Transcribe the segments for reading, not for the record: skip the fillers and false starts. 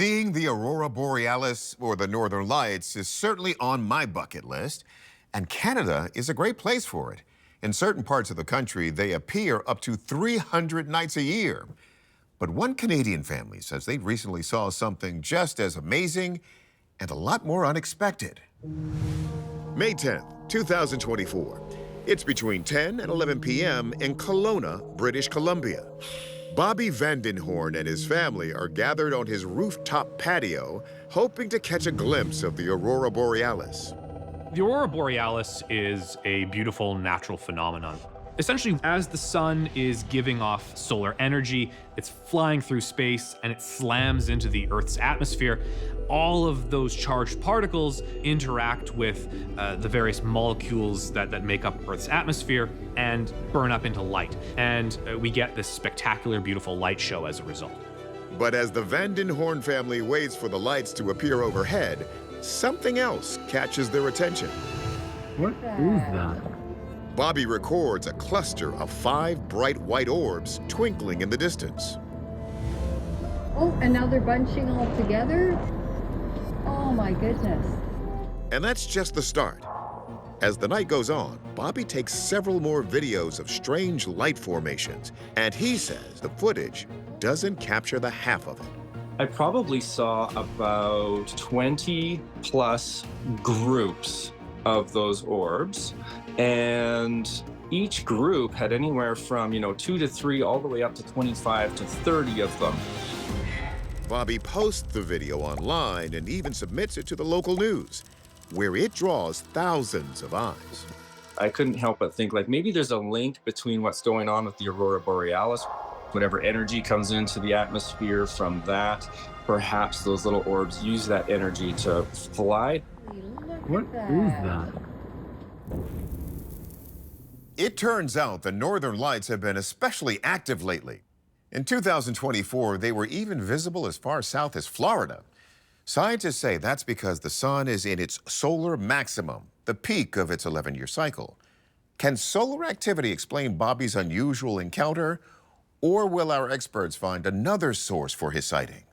Seeing the aurora borealis, or the northern lights, is certainly on my bucket list, and Canada is a great place for it. In certain parts of the country, they appear up to 300 nights a year. But one Canadian family says they recently saw something just as amazing and a lot more unexpected. May 10th, 2024. It's between 10 and 11 p.m. in Kelowna, British Columbia. Bobby Vandenhorn and his family are gathered on his rooftop patio, hoping to catch a glimpse of the aurora borealis. The aurora borealis is a beautiful natural phenomenon. Essentially, as the sun is giving off solar energy, it's flying through space and it slams into the Earth's atmosphere. All of those charged particles interact with the various molecules that make up Earth's atmosphere and burn up into light. And we get this spectacular, beautiful light show as a result. But as the Vandenhorn family waits for the lights to appear overhead, something else catches their attention. What is that? Bobby records a cluster of 5 bright white orbs twinkling in the distance. Oh, and now they're bunching all together? Oh my goodness. And that's just the start. As the night goes on, Bobby takes several more videos of strange light formations, and he says the footage doesn't capture the half of it. I probably saw about 20 plus groups of those orbs, and each group had anywhere from 2 to 3 all the way up to 25 to 30 of them. Bobby posts the video online and even submits it to the local news, where it draws thousands of eyes. I couldn't help but think, like, maybe there's a link between what's going on with the aurora borealis. Whatever energy comes into the atmosphere from that, perhaps those little orbs use that energy to fly. What is that? It turns out the northern lights have been especially active lately. In 2024, they were even visible as far south as Florida. Scientists say that's because the sun is in its solar maximum, the peak of its 11-year cycle. Can solar activity explain Bobby's unusual encounter, or will our experts find another source for his sighting?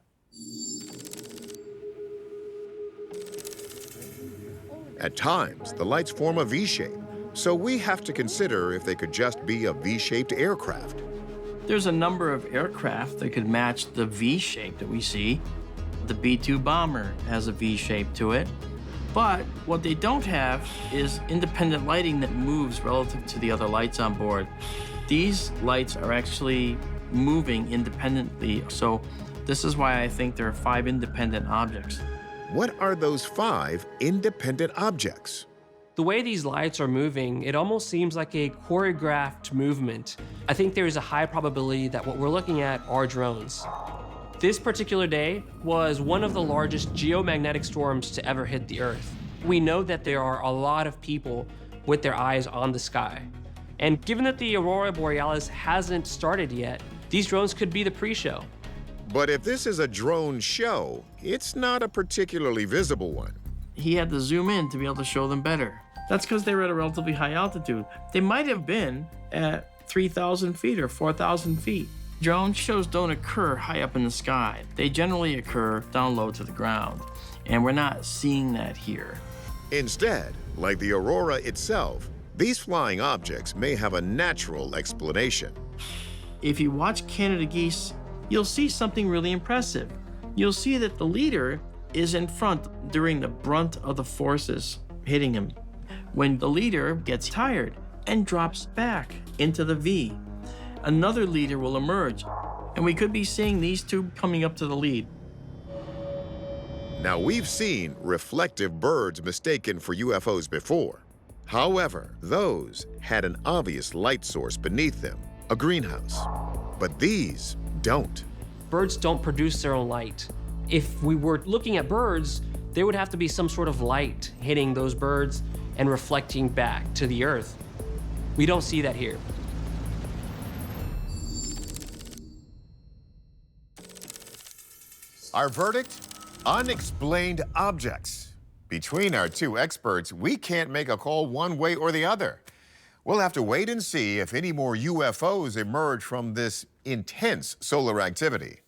At times, the lights form a V shape, so we have to consider if they could just be a V-shaped aircraft. There's a number of aircraft that could match the V shape that we see. The B-2 bomber has a V shape to it, but what they don't have is independent lighting that moves relative to the other lights on board. These lights are actually moving independently, so this is why I think there are 5 independent objects. What are those 5 independent objects? The way these lights are moving, it almost seems like a choreographed movement. I think there is a high probability that what we're looking at are drones. This particular day was one of the largest geomagnetic storms to ever hit the Earth. We know that there are a lot of people with their eyes on the sky. And given that the aurora borealis hasn't started yet, these drones could be the pre-show. But if this is a drone show, it's not a particularly visible one. He had to zoom in to be able to show them better. That's because they were at a relatively high altitude. They might have been at 3,000 feet or 4,000 feet. Drone shows don't occur high up in the sky. They generally occur down low to the ground, and we're not seeing that here. Instead, like the aurora itself, these flying objects may have a natural explanation. If you watch Canada geese, you'll see something really impressive. You'll see that the leader is in front during the brunt of the forces hitting him. When the leader gets tired and drops back into the V, another leader will emerge, and we could be seeing these 2 coming up to the lead. Now, we've seen reflective birds mistaken for UFOs before. However, those had an obvious light source beneath them, a greenhouse. But these don't. Birds don't produce their own light. If we were looking at birds, there would have to be some sort of light hitting those birds and reflecting back to the Earth. We don't see that here. Our verdict? Unexplained objects. Between our 2 experts, we can't make a call one way or the other. We'll have to wait and see if any more UFOs emerge from this intense solar activity.